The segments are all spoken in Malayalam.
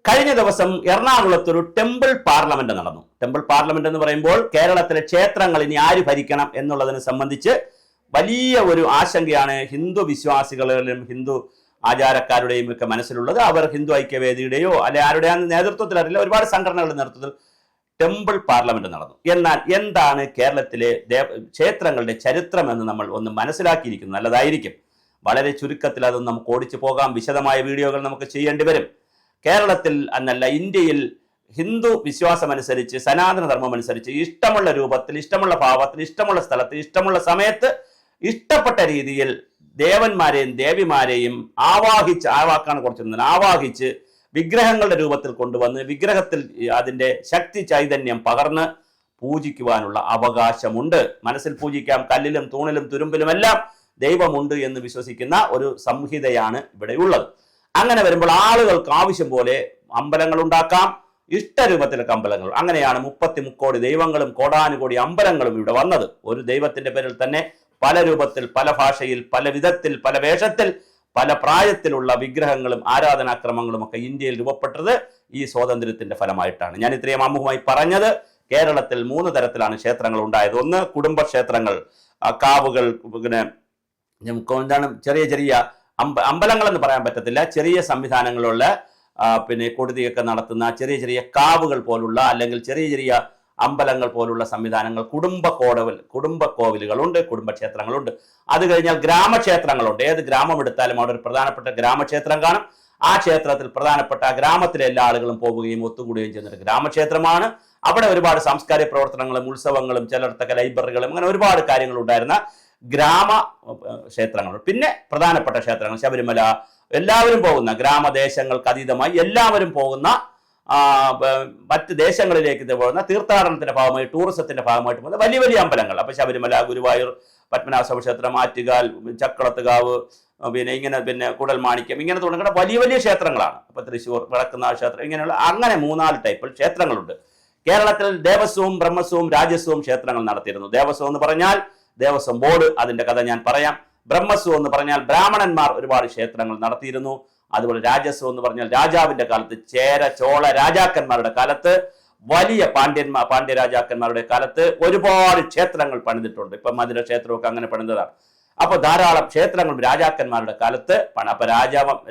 കഴിഞ്ഞ ദിവസം എറണാകുളത്ത് ഒരു ടെമ്പിൾ പാർലമെന്റ് നടന്നു. ടെമ്പിൾ പാർലമെന്റ് എന്ന് പറയുമ്പോൾ കേരളത്തിലെ ക്ഷേത്രങ്ങൾ ഇനി ആര് ഭരിക്കണം എന്നുള്ളതിനെ സംബന്ധിച്ച് വലിയ ഒരു ആശങ്കയാണ് ഹിന്ദു വിശ്വാസികളിലും ഹിന്ദു ആചാരക്കാരുടെയും ഒക്കെ മനസ്സിലുള്ളത്. അവർ ഹിന്ദു ഐക്യവേദിയുടെയോ അല്ലെ ആരുടെ നേതൃത്വത്തിൽ അറിയില്ല, ഒരുപാട് സംഘടനകളുടെ നേതൃത്വത്തിൽ ടെമ്പിൾ പാർലമെന്റ് നടന്നു. എന്നാൽ എന്താണ് കേരളത്തിലെ ക്ഷേത്രങ്ങളുടെ ചരിത്രം എന്ന് നമ്മൾ ഒന്ന് മനസ്സിലാക്കിയിരിക്കുന്നത് നല്ലതായിരിക്കും. വളരെ ചുരുക്കത്തിൽ അതൊന്നും നമുക്ക് ഓടിച്ചു പോകാം. വിശദമായ വീഡിയോകൾ നമുക്ക് ചെയ്യേണ്ടി വരും. കേരളത്തിൽ എന്നല്ല, ഇന്ത്യയിൽ ഹിന്ദു വിശ്വാസമനുസരിച്ച്, സനാതന ധർമ്മം അനുസരിച്ച് ഇഷ്ടമുള്ള രൂപത്തിൽ, ഇഷ്ടമുള്ള ഭാവത്തിൽ, ഇഷ്ടമുള്ള സ്ഥലത്ത്, ഇഷ്ടമുള്ള സമയത്ത്, ഇഷ്ടപ്പെട്ട രീതിയിൽ ദേവന്മാരെയും ദേവിമാരെയും ആവാഹിച്ച് വിഗ്രഹങ്ങളുടെ രൂപത്തിൽ കൊണ്ടുവന്ന് വിഗ്രഹത്തിൽ അതിൻ്റെ ശക്തി ചൈതന്യം പകർന്ന് പൂജിക്കുവാനുള്ള അവകാശമുണ്ട്. മനസ്സിൽ പൂജിക്കാം, കല്ലിലും തൂണിലും തുരുമ്പിലുമെല്ലാം ദൈവമുണ്ട് എന്ന് വിശ്വസിക്കുന്ന ഒരു സംഹിതയാണ് ഇവിടെയുള്ളത്. അങ്ങനെ വരുമ്പോൾ ആളുകൾക്ക് ആവശ്യം പോലെ അമ്പലങ്ങൾ ഉണ്ടാക്കാം, ഇഷ്ടരൂപത്തിലൊക്കെ അമ്പലങ്ങൾ. അങ്ങനെയാണ് 33 കോടി ദൈവങ്ങളും കോടാനുകോടി അമ്പലങ്ങളും ഇവിടെ വന്നത്. ഒരു ദൈവത്തിന്റെ പേരിൽ തന്നെ പല രൂപത്തിൽ, പല ഭാഷയിൽ, പല വിധത്തിൽ, പല വേഷത്തിൽ, പല പ്രായത്തിലുള്ള വിഗ്രഹങ്ങളും ആരാധനാക്രമങ്ങളും ഒക്കെ ഇന്ത്യയിൽ രൂപപ്പെട്ടത് ഈ സ്വാതന്ത്ര്യത്തിന്റെ ഫലമായിട്ടാണ്. ഞാൻ ഇത്രയും ആമുഖമായി പറഞ്ഞത്, കേരളത്തിൽ 3 തരത്തിലാണ് ക്ഷേത്രങ്ങൾ ഉണ്ടായത്. ഒന്ന് കുടുംബക്ഷേത്രങ്ങൾ, കാവുകൾ, പിന്നെ എന്താണ് ചെറിയ ചെറിയ അമ്പലങ്ങളെന്ന് പറയാൻ പറ്റത്തില്ല, ചെറിയ സംവിധാനങ്ങളുള്ള പിന്നെ കൊടുതിയൊക്കെ നടത്തുന്ന ചെറിയ ചെറിയ കാവുകൾ പോലുള്ള അല്ലെങ്കിൽ ചെറിയ ചെറിയ അമ്പലങ്ങൾ പോലുള്ള സംവിധാനങ്ങൾ, കുടുംബക്കോവിലുകളുണ്ട്, കുടുംബക്ഷേത്രങ്ങളുണ്ട്. അത് കഴിഞ്ഞാൽ ഗ്രാമക്ഷേത്രങ്ങളുണ്ട്. ഏത് ഗ്രാമം എടുത്താലും അവിടെ ഒരു പ്രധാനപ്പെട്ട ഗ്രാമക്ഷേത്രം കാണും. ആ ക്ഷേത്രത്തിൽ പ്രധാനപ്പെട്ട ഗ്രാമത്തിലെ എല്ലാ ആളുകളും പോവുകയും ഒത്തുകൂടുകയും ചെയ്യുന്നൊരു ഗ്രാമക്ഷേത്രമാണ്. അവിടെ ഒരുപാട് സാംസ്കാരിക പ്രവർത്തനങ്ങളും ഉത്സവങ്ങളും ചിലയിടത്തൊക്കെ ലൈബ്രറികളും അങ്ങനെ ഒരുപാട് കാര്യങ്ങൾ ഉണ്ടായിരുന്ന ഗ്രാമ ക്ഷേത്രങ്ങൾ. പിന്നെ പ്രധാനപ്പെട്ട ക്ഷേത്രങ്ങൾ ശബരിമല, എല്ലാവരും പോകുന്ന, ഗ്രാമദേശങ്ങൾക്ക് അതീതമായി എല്ലാവരും പോകുന്ന, മറ്റ് ദേശങ്ങളിലേക്ക് പോകുന്ന, തീർത്ഥാടനത്തിന്റെ ഭാഗമായി, ടൂറിസത്തിന്റെ ഭാഗമായിട്ട് പോകുന്ന വലിയ വലിയ അമ്പലങ്ങൾ. അപ്പൊ ശബരിമല, ഗുരുവായൂർ, പത്മനാഭസ്വാമി ക്ഷേത്രം, ആറ്റുകാൽ, ചക്കളത്തുകാവ്, പിന്നെ കുടൽമാണിക്യം, ഇങ്ങനെ തുടങ്ങുന്ന വലിയ വലിയ ക്ഷേത്രങ്ങളാണ്. അപ്പൊ തൃശ്ശൂർ വടക്കുന്നാഥ ക്ഷേത്രം, ഇങ്ങനെയുള്ള അങ്ങനെ 3-4 ടൈപ്പിൽ ക്ഷേത്രങ്ങളുണ്ട്. കേരളത്തിൽ ദേവസ്വവും ബ്രഹ്മസ്വവും രാജസ്വവും ക്ഷേത്രങ്ങൾ നടത്തിയിരുന്നു. ദേവസ്വം എന്ന് പറഞ്ഞാൽ ദേവസ്വം ബോർഡ്, അതിന്റെ കഥ ഞാൻ പറയാം. ബ്രഹ്മസ്വം എന്ന് പറഞ്ഞാൽ ബ്രാഹ്മണന്മാർ ഒരുപാട് ക്ഷേത്രങ്ങൾ നടത്തിയിരുന്നു. അതുപോലെ രാജസ്വം എന്ന് പറഞ്ഞാൽ രാജാവിന്റെ കാലത്ത്, ചേര ചോള രാജാക്കന്മാരുടെ കാലത്ത്, വലിയ പാണ്ഡ്യ രാജാക്കന്മാരുടെ കാലത്ത് ഒരുപാട് ക്ഷേത്രങ്ങൾ പണിതിട്ടുണ്ട്. ഇപ്പൊ മധുര ക്ഷേത്രമൊക്കെ അങ്ങനെ പണിതതാണ്. അപ്പൊ ധാരാളം ക്ഷേത്രങ്ങൾ രാജാക്കന്മാരുടെ കാലത്ത് അപ്പൊ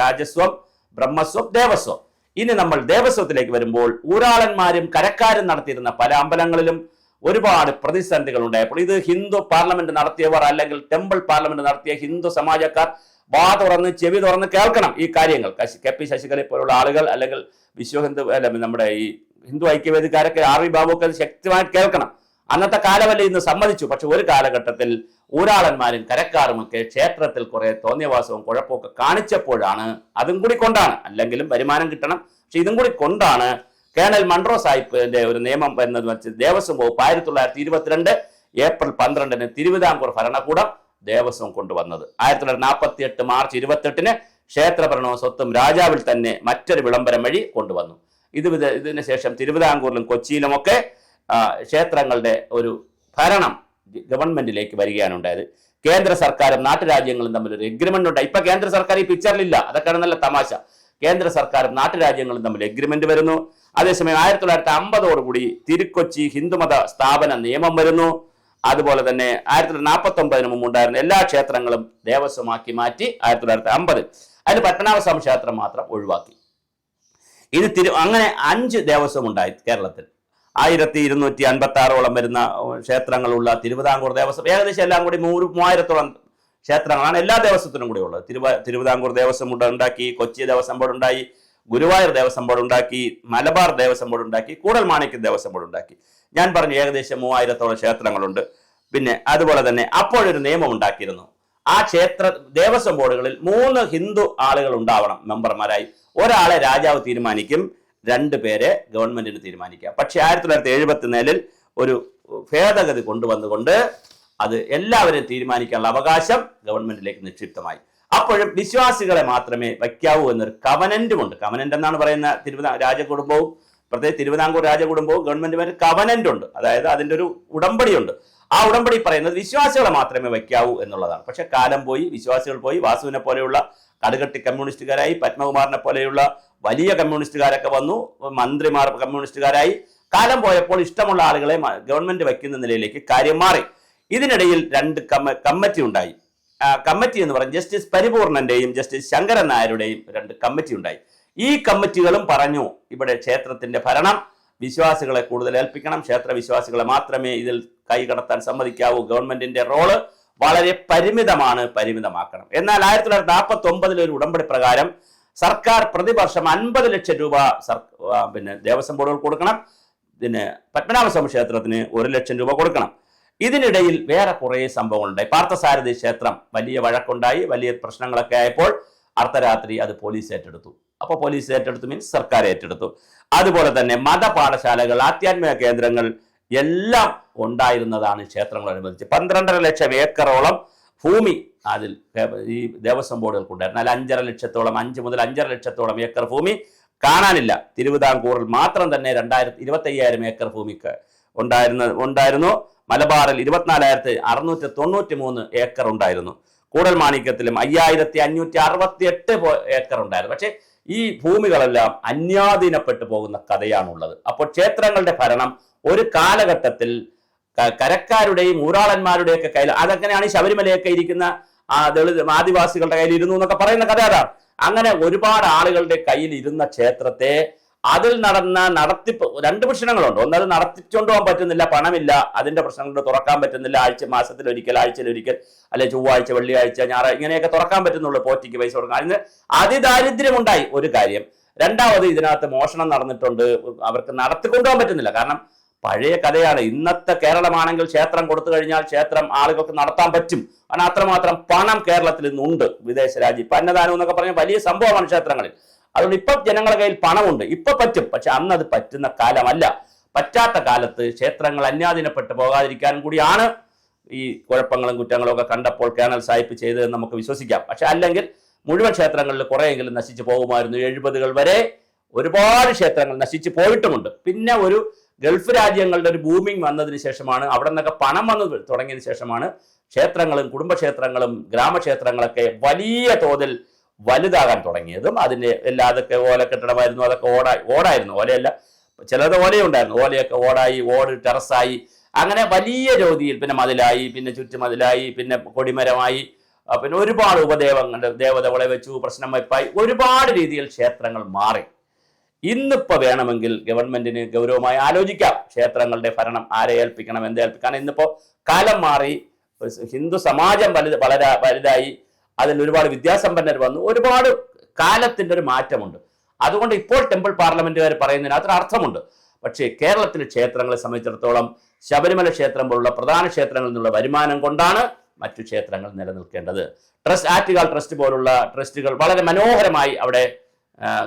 രാജസ്വം, ബ്രഹ്മസ്വം, ദേവസ്വം. ഇനി നമ്മൾ ദേവസ്വത്തിലേക്ക് വരുമ്പോൾ ഊരാളന്മാരും കരക്കാരും നടത്തിയിരുന്ന പല അമ്പലങ്ങളിലും ഒരുപാട് പ്രതിസന്ധികൾ ഉണ്ടായപ്പോൾ ഇത് ഹിന്ദു പാർലമെന്റ് നടത്തിയവർ അല്ലെങ്കിൽ ടെമ്പിൾ പാർലമെന്റ് നടത്തിയ ഹിന്ദു സമാജക്കാർ വാ തുറന്ന് ചെവി തുറന്ന് കേൾക്കണം ഈ കാര്യങ്ങൾ. കെ.പി. ശശികലയെ പോലുള്ള ആളുകൾ അല്ലെങ്കിൽ വിശ്വഹിന്ദു നമ്മുടെ ഈ ഹിന്ദു ഐക്യവേദിക്കാരൊക്കെ RV ബാബുക്കെ ശക്തമായിട്ട് കേൾക്കണം. അന്നത്തെ കാലമല്ല ഇന്ന് സമ്മതിച്ചു. പക്ഷെ ഒരു കാലഘട്ടത്തിൽ ഊരാളന്മാരും കരക്കാരുമൊക്കെ ക്ഷേത്രത്തിൽ കുറെ തോന്നിയവാസവും കുഴപ്പമൊക്കെ കാണിച്ചപ്പോഴാണ്, അതും കൂടി കൊണ്ടാണ്, അല്ലെങ്കിലും വരുമാനം കിട്ടണം, പക്ഷെ ഇതും കൂടി കൊണ്ടാണ് കേണൽ മൺട്രോ സാഹിബിന്റെ ഒരു നിയമം എന്നത് വെച്ച് ദേവസ്വം വകുപ്പ് 1922 ഏപ്രിൽ 12 തിരുവിതാംകൂർ ഭരണകൂടം ദേവസ്വം കൊണ്ടുവന്നത്. 1948 മാർച്ച് 28 ക്ഷേത്രഭരണവും സ്വത്തും രാജാവിൽ തന്നെ മറ്റൊരു വിളംബരം വഴി കൊണ്ടുവന്നു. ഇതിന് ശേഷം തിരുവിതാംകൂറിലും കൊച്ചിയിലുമൊക്കെ ക്ഷേത്രങ്ങളുടെ ഒരു ഭരണം ഗവൺമെന്റിലേക്ക് വരികയാണ് ഉണ്ടായത്. കേന്ദ്ര സർക്കാരും നാട്ടുരാജ്യങ്ങളും തമ്മിൽ ഒരു എഗ്രിമെന്റ് ഉണ്ട്. ഇപ്പൊ കേന്ദ്ര സർക്കാർ ഈ പിക്ചറിലില്ല, അതൊക്കെയാണ് നല്ല തമാശ. കേന്ദ്ര സർക്കാരും നാട്ടുരാജ്യങ്ങളും തമ്മിൽ എഗ്രിമെന്റ് വരുന്നു. അതേസമയം 1950 തിരുക്കൊച്ചി ഹിന്ദുമത സ്ഥാപന നിയമം വരുന്നു. അതുപോലെ തന്നെ 1949 മുമ്പ് ഉണ്ടായിരുന്ന എല്ലാ ക്ഷേത്രങ്ങളും ദേവസ്വമാക്കി മാറ്റി 1950. അതിൽ പത്മനാഭസ്വാമി ക്ഷേത്രം മാത്രം ഒഴിവാക്കി. ഇത് അങ്ങനെ 5 ദേവസ്വം ഉണ്ടായി കേരളത്തിൽ. 1256 വരുന്ന ക്ഷേത്രങ്ങളുള്ള തിരുവിതാംകൂർ ദേവസ്വം, ഏകദേശം എല്ലാം കൂടി 3000-ഓളം ക്ഷേത്രങ്ങളാണ് എല്ലാ ദേവസ്വത്തിനും കൂടി ഉള്ളത്. തിരുവിതാംകൂർ ദേവസ്വം ഉണ്ടാക്കി, കൊച്ചി ദേവസ്വം ബോർഡ് ഉണ്ടായി, ഗുരുവായൂർ ദേവസ്വം ബോർഡ് ഉണ്ടാക്കി, മലബാർ ദേവസ്വം ബോർഡ് ഉണ്ടാക്കി, കൂടൽമാണിക്യം ദേവസ്വം ബോർഡ് ഉണ്ടാക്കി. ഞാൻ പറഞ്ഞു ഏകദേശം 3000-ഓളം ക്ഷേത്രങ്ങളുണ്ട്. പിന്നെ അതുപോലെ തന്നെ അപ്പോഴൊരു നിയമം ഉണ്ടാക്കിയിരുന്നു. ആ ദേവസ്വം ബോർഡുകളിൽ 3 ഹിന്ദു ആളുകൾ ഉണ്ടാവണം മെമ്പർമാരായി. ഒരാളെ രാജാവ് തീരുമാനിക്കും, 2 പേരെ ഗവൺമെന്റിന് തീരുമാനിക്കാം. പക്ഷെ 1974 ഒരു ഭേദഗതി കൊണ്ടുവന്നുകൊണ്ട് അത് എല്ലാവരെയും തീരുമാനിക്കാനുള്ള അവകാശം ഗവൺമെന്റിലേക്ക് നിക്ഷിപ്തമായി. അപ്പോഴും വിശ്വാസികളെ മാത്രമേ വയ്ക്കാവൂ എന്നൊരു കവനന്റുമുണ്ട്. കവനന്റ് എന്നാണ് പറയുന്ന രാജകുടുംബവും, പ്രത്യേകിച്ച് തിരുവിതാംകൂർ രാജകുടുംബവും ഗവൺമെന്റുമായിട്ട് കവനന്റ് ഉണ്ട്. അതായത് അതിൻ്റെ ഒരു ഉടമ്പടിയുണ്ട്. ആ ഉടമ്പടി പറയുന്നത് വിശ്വാസികളെ മാത്രമേ വയ്ക്കാവൂ എന്നുള്ളതാണ്. പക്ഷെ കാലം പോയി, വിശ്വാസികൾ പോയി. വാസുവിനെ പോലെയുള്ള കടുകട്ടി കമ്മ്യൂണിസ്റ്റുകാരായി, പത്മകുമാറിനെ പോലെയുള്ള വലിയ കമ്മ്യൂണിസ്റ്റുകാരൊക്കെ വന്നു, മന്ത്രിമാർ കമ്മ്യൂണിസ്റ്റുകാരായി. കാലം പോയപ്പോൾ ഇഷ്ടമുള്ള ആളുകളെ ഗവൺമെന്റ് വയ്ക്കുന്ന നിലയിലേക്ക് കാര്യം മാറി. ഇതിനിടയിൽ രണ്ട് കമ്മിറ്റി ഉണ്ടായി. കമ്മിറ്റി എന്ന് പറഞ്ഞാൽ ജസ്റ്റിസ് പരിപൂർണന്റെയും ജസ്റ്റിസ് ശങ്കരൻ നായരുടെയും രണ്ട് കമ്മിറ്റി ഉണ്ടായി. ഈ കമ്മിറ്റികളും പറഞ്ഞു, ഇവിടെ ക്ഷേത്രത്തിന്റെ ഭരണം വിശ്വാസികളെ കൂടുതൽ ഏൽപ്പിക്കണം, ക്ഷേത്ര വിശ്വാസികളെ മാത്രമേ ഇതിൽ കൈകടത്താൻ സമ്മതിക്കാവൂ, ഗവൺമെന്റിന്റെ റോള് വളരെ പരിമിതമാക്കണം. എന്നാൽ 1949 ഒരു ഉടമ്പടി പ്രകാരം സർക്കാർ പ്രതിവർഷം 50 ലക്ഷം രൂപ ദേവസ്വം ബോർഡുകൾ കൊടുക്കണം, പത്മനാഭസ്വാമി ക്ഷേത്രത്തിന് 1 ലക്ഷം രൂപ കൊടുക്കണം. ഇതിനിടയിൽ വേറെ കുറേ സംഭവങ്ങളുണ്ടായി. പാർത്ഥസാരഥി ക്ഷേത്രം വലിയ വഴക്കുണ്ടായി, വലിയ പ്രശ്നങ്ങളൊക്കെ ആയപ്പോൾ അർദ്ധരാത്രി അത് പോലീസ് ഏറ്റെടുത്തു. അപ്പോൾ പോലീസ് ഏറ്റെടുത്തു മീൻസ് സർക്കാർ ഏറ്റെടുത്തു. അതുപോലെ തന്നെ മതപാഠശാലകൾ, ആധ്യാത്മിക കേന്ദ്രങ്ങൾ എല്ലാം ഉണ്ടായിരുന്നതാണ് ക്ഷേത്രങ്ങൾ അനുബന്ധിച്ച്. 12.5 ലക്ഷം ഏക്കറോളം ഭൂമി അതിൽ ഈ ദേവസ്വം ബോർഡുകൾക്കുണ്ടായിരുന്നു. അതിൽ 5 മുതൽ 5.5 ലക്ഷത്തോളം ഏക്കർ ഭൂമി കാണാനില്ല. തിരുവിതാംകൂറിൽ മാത്രം തന്നെ 25,000 ഏക്കർ ഭൂമിക്ക് ഉണ്ടായിരുന്നു. മലബാറിൽ 24,693 ഏക്കർ ഉണ്ടായിരുന്നു. കൂടൽമാണിക്യത്തിലും 5,568 ഏക്കർ ഉണ്ടായിരുന്നു. പക്ഷേ ഈ ഭൂമികളെല്ലാം അന്യാധീനപ്പെട്ടു പോകുന്ന കഥയാണുള്ളത്. അപ്പോൾ ക്ഷേത്രങ്ങളുടെ ഭരണം ഒരു കാലഘട്ടത്തിൽ കരക്കാരുടെയും ഊരാളന്മാരുടെയൊക്കെ കയ്യിൽ, അതെങ്ങനെയാണ് ഈ ശബരിമലയൊക്കെ ഇരിക്കുന്ന ആദിവാസികളുടെ കയ്യിൽ ഇരുന്നു എന്നൊക്കെ പറയുന്ന കഥ അതാണ്. അങ്ങനെ ഒരുപാട് ആളുകളുടെ കയ്യിൽ ഇരുന്ന ക്ഷേത്രത്തെ അതിൽ നടത്തിപ്പ് 2 പ്രശ്നങ്ങളുണ്ട്. ഒന്നത് നടത്തിച്ചുകൊണ്ട് പോകാൻ പറ്റുന്നില്ല, പണമില്ല, അതിന്റെ പ്രശ്നങ്ങൾ തുറക്കാൻ പറ്റുന്നില്ല. മാസത്തിലൊരിക്കൽ, ആഴ്ചയിലൊരിക്കൽ, അല്ലെ ചൊവ്വാഴ്ച, വെള്ളിയാഴ്ച, ഞായറാഴ്ച ഇങ്ങനെയൊക്കെ തുറക്കാൻ പറ്റുന്നുള്ളൂ. പോറ്റിക്ക് പൈസ കൊടുക്കാൻ. അതിന് അതിദാരിദ്ര്യമുണ്ടായി ഒരു കാര്യം. രണ്ടാമത് ഇതിനകത്ത് മോഷണം നടന്നിട്ടുണ്ട്, അവർക്ക് നടത്തിക്കൊണ്ടുപോകാൻ പറ്റുന്നില്ല. കാരണം പഴയ കഥയാണ്. ഇന്നത്തെ കേരളമാണെങ്കിൽ ക്ഷേത്രം കൊടുത്തു കഴിഞ്ഞാൽ ക്ഷേത്രം ആളുകൾക്ക് നടത്താൻ പറ്റും. കാരണം അത്രമാത്രം പണം കേരളത്തിൽ ഇന്നുണ്ട്. വിദേശ രാജ്യം ഇപ്പൊ അന്നദാനം എന്നൊക്കെ പറഞ്ഞാൽ വലിയ സംഭവമാണ് ക്ഷേത്രങ്ങളിൽ. അതുകൊണ്ട് ഇപ്പൊ ജനങ്ങളുടെ കയ്യിൽ പണമുണ്ട്, ഇപ്പൊ പറ്റും. പക്ഷെ അന്ന് അത് പറ്റുന്ന കാലമല്ല. പറ്റാത്ത കാലത്ത് ക്ഷേത്രങ്ങൾ അന്യാധീനപ്പെട്ടു പോകാതിരിക്കാനും കൂടിയാണ് ഈ കുഴപ്പങ്ങളും കുറ്റങ്ങളും ഒക്കെ കണ്ടപ്പോൾ കേണൽ സാഹിബ് ചെയ്തതെന്ന് നമുക്ക് വിശ്വസിക്കാം. പക്ഷെ അല്ലെങ്കിൽ മുഴുവൻ ക്ഷേത്രങ്ങളിൽ കുറെയെങ്കിലും നശിച്ചു പോകുമായിരുന്നു. 70-കൾ വരെ ഒരുപാട് ക്ഷേത്രങ്ങൾ നശിച്ചു പോയിട്ടുമുണ്ട്. പിന്നെ ഒരു ഗൾഫ് രാജ്യങ്ങളുടെ ഒരു ബൂമിങ് വന്നതിന് ശേഷമാണ്, അവിടെ നിന്നൊക്കെ പണം വന്നു തുടങ്ങിയതിന് ശേഷമാണ് ക്ഷേത്രങ്ങളും കുടുംബക്ഷേത്രങ്ങളും ഗ്രാമക്ഷേത്രങ്ങളൊക്കെ വലിയ തോതിൽ വലുതാകാൻ തുടങ്ങിയതും. അതിൻ്റെ അതൊക്കെ ഓല കെട്ടിടമായിരുന്നു, അതൊക്കെ ഓടായിരുന്നു, ഓലയല്ല, ചിലത് ഓലയുണ്ടായിരുന്നു, ഓലയൊക്കെ ഓടായി, ഓട് ടെറസായി, അങ്ങനെ വലിയ രീതിയിൽ പിന്നെ മതിലായി, പിന്നെ ചുറ്റുമതിലായി, പിന്നെ കൊടിമരമായി, പിന്നെ ഒരുപാട് ദേവതകളെ വെച്ചു, പ്രശ്നം വയ്പായി, ഒരുപാട് രീതിയിൽ ക്ഷേത്രങ്ങൾ മാറി. ഇന്നിപ്പോൾ വേണമെങ്കിൽ ഗവൺമെന്റിന് ഗൗരവമായി ആലോചിക്കാം ക്ഷേത്രങ്ങളുടെ ഭരണം ആരെ ഏൽപ്പിക്കണം, എന്ത് ഏൽപ്പിക്കണം. ഇന്നിപ്പോൾ കാലം മാറി, ഹിന്ദു സമാജം വലുതായി, അതിൽ ഒരുപാട് വിദ്യാസമ്പന്നർ വന്നു, ഒരുപാട് കാലത്തിൻ്റെ ഒരു മാറ്റമുണ്ട്. അതുകൊണ്ട് ഇപ്പോൾ ടെമ്പിൾ പാർലമെന്റുകാർ പറയുന്നതിനകത്തൊരു അർത്ഥമുണ്ട്. പക്ഷേ കേരളത്തിലെ ക്ഷേത്രങ്ങളെ സംബന്ധിച്ചിടത്തോളം ശബരിമല ക്ഷേത്രം പോലുള്ള പ്രധാന ക്ഷേത്രങ്ങളിൽ നിന്നുള്ള വരുമാനം കൊണ്ടാണ് മറ്റു ക്ഷേത്രങ്ങൾ നിലനിൽക്കേണ്ടത്. ആറ്റുകാൽ ട്രസ്റ്റ് പോലുള്ള ട്രസ്റ്റുകൾ വളരെ മനോഹരമായി അവിടെ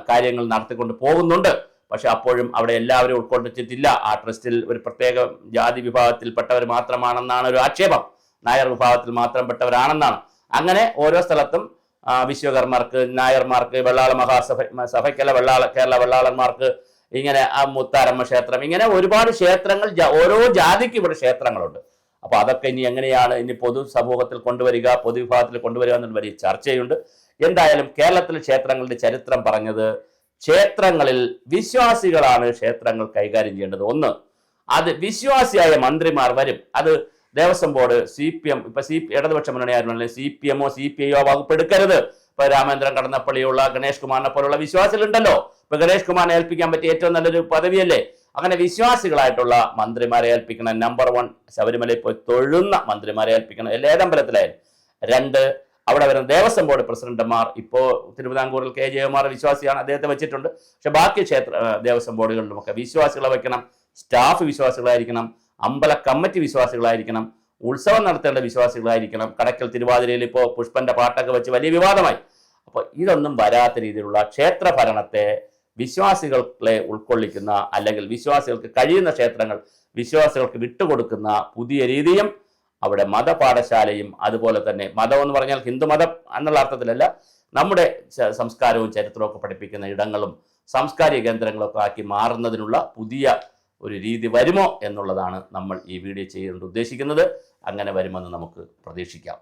കാര്യങ്ങൾ നടത്തിക്കൊണ്ട് പോകുന്നുണ്ട്. പക്ഷെ അപ്പോഴും അവിടെ എല്ലാവരും ഉൾക്കൊണ്ടിട്ടില്ല. ആ ട്രസ്റ്റിൽ ഒരു പ്രത്യേക ജാതി വിഭാഗത്തിൽപ്പെട്ടവർ മാത്രമാണെന്നാണ് ഒരു ആക്ഷേപം. നായർ വിഭാഗത്തിൽ മാത്രം പെട്ടവരാണെന്നാണ്. അങ്ങനെ ഓരോ സ്ഥലത്തും വിശ്വകർമ്മർക്ക്, നായർമാർക്ക്, വെള്ളാള സഭയ്ക്കല്ല കേരള വെള്ളാളന്മാർക്ക്, ഇങ്ങനെ മുത്താരമ്മ ക്ഷേത്രം, ഇങ്ങനെ ഒരുപാട് ക്ഷേത്രങ്ങൾ, ഓരോ ജാതിക്ക് ഇവിടെ ക്ഷേത്രങ്ങളുണ്ട്. അപ്പൊ അതൊക്കെ ഇനി എങ്ങനെയാണ് ഇനി പൊതുസമൂഹത്തിൽ കൊണ്ടുവരിക, പൊതുവിഭാഗത്തിൽ കൊണ്ടുവരിക എന്നുള്ള വലിയ ചർച്ചയുണ്ട്. എന്തായാലും കേരളത്തിലെ ക്ഷേത്രങ്ങളുടെ ചരിത്രം പറഞ്ഞത്, ക്ഷേത്രങ്ങളിൽ വിശ്വാസികളാണ് ക്ഷേത്രങ്ങൾ കൈകാര്യം ചെയ്യേണ്ടത്. ഒന്ന്, അത് വിശ്വാസിയായ മന്ത്രിമാർ വരും. അത് ദേവസ്വം ബോർഡ്, CPM, ഇപ്പൊ ഇടതുപക്ഷ മുന്നണിയായിരുന്നു, CPM-ഓ CPI-യോ വകുപ്പെടുക്കരുത്. ഇപ്പൊ രാമേന്ദ്രൻ കടന്നപ്പള്ളിയുള്ള ഗണേഷ് കുമാറിനെ പോലുള്ള വിശ്വാസികളുണ്ടല്ലോ. ഇപ്പൊ ഗണേഷ് കുമാറിനെ ഏൽപ്പിക്കാൻ പറ്റിയ ഏറ്റവും നല്ലൊരു പദവിയല്ലേ. അങ്ങനെ വിശ്വാസികളായിട്ടുള്ള മന്ത്രിമാരെ ഏൽപ്പിക്കണം. നമ്പർ 1, ശബരിമലയിൽ പോയി തൊഴുന്ന മന്ത്രിമാരെ ഏൽപ്പിക്കണം, ഏതമ്പലത്തിലായാലും. 2, അവിടെ വരുന്ന ദേവസ്വം ബോർഡ് പ്രസിഡന്റുമാർ. ഇപ്പോൾ തിരുവിതാംകൂറിൽ K. ജയകുമാർ വിശ്വാസിയാണ്, അദ്ദേഹത്തെ വെച്ചിട്ടുണ്ട്. പക്ഷെ ബാക്കി ദേവസ്വം ബോർഡുകളിലുമൊക്കെ വിശ്വാസികളെ വെക്കണം. സ്റ്റാഫ് വിശ്വാസികളായിരിക്കണം, അമ്പല കമ്മിറ്റി വിശ്വാസികളായിരിക്കണം, ഉത്സവം നടത്തേണ്ട വിശ്വാസികളായിരിക്കണം. കടക്കൽ തിരുവാതിരയിൽ ഇപ്പോൾ പുഷ്പന്റെ പാട്ടൊക്കെ വെച്ച് വലിയ വിവാദമായി. അപ്പോൾ ഇതൊന്നും വരാത്ത രീതിയിലുള്ള ക്ഷേത്ര ഭരണത്തെ വിശ്വാസികളെ ഉൾക്കൊള്ളിക്കുന്ന, അല്ലെങ്കിൽ വിശ്വാസികൾക്ക് കഴിയുന്ന ക്ഷേത്രങ്ങൾ വിശ്വാസികൾക്ക് വിട്ടുകൊടുക്കുന്ന പുതിയ രീതിയും, അവിടെ മതപാഠശാലയും, അതുപോലെ തന്നെ മതം എന്ന് പറഞ്ഞാൽ ഹിന്ദുമതം എന്നുള്ള അർത്ഥത്തിലല്ല, നമ്മുടെ സംസ്കാരവും ചരിത്രവും ഒക്കെ പഠിപ്പിക്കുന്ന ഇടങ്ങളും സാംസ്കാരിക കേന്ദ്രങ്ങളൊക്കെ ആക്കി മാറുന്നതിനുള്ള പുതിയ ഒരു രീതി വരുമോ എന്നുള്ളതാണ് നമ്മൾ ഈ വീഡിയോ ചെയ്യാൻ ഉദ്ദേശിക്കുന്നത്. അങ്ങനെ വരുമെന്ന് നമുക്ക് പ്രതീക്ഷിക്കാം.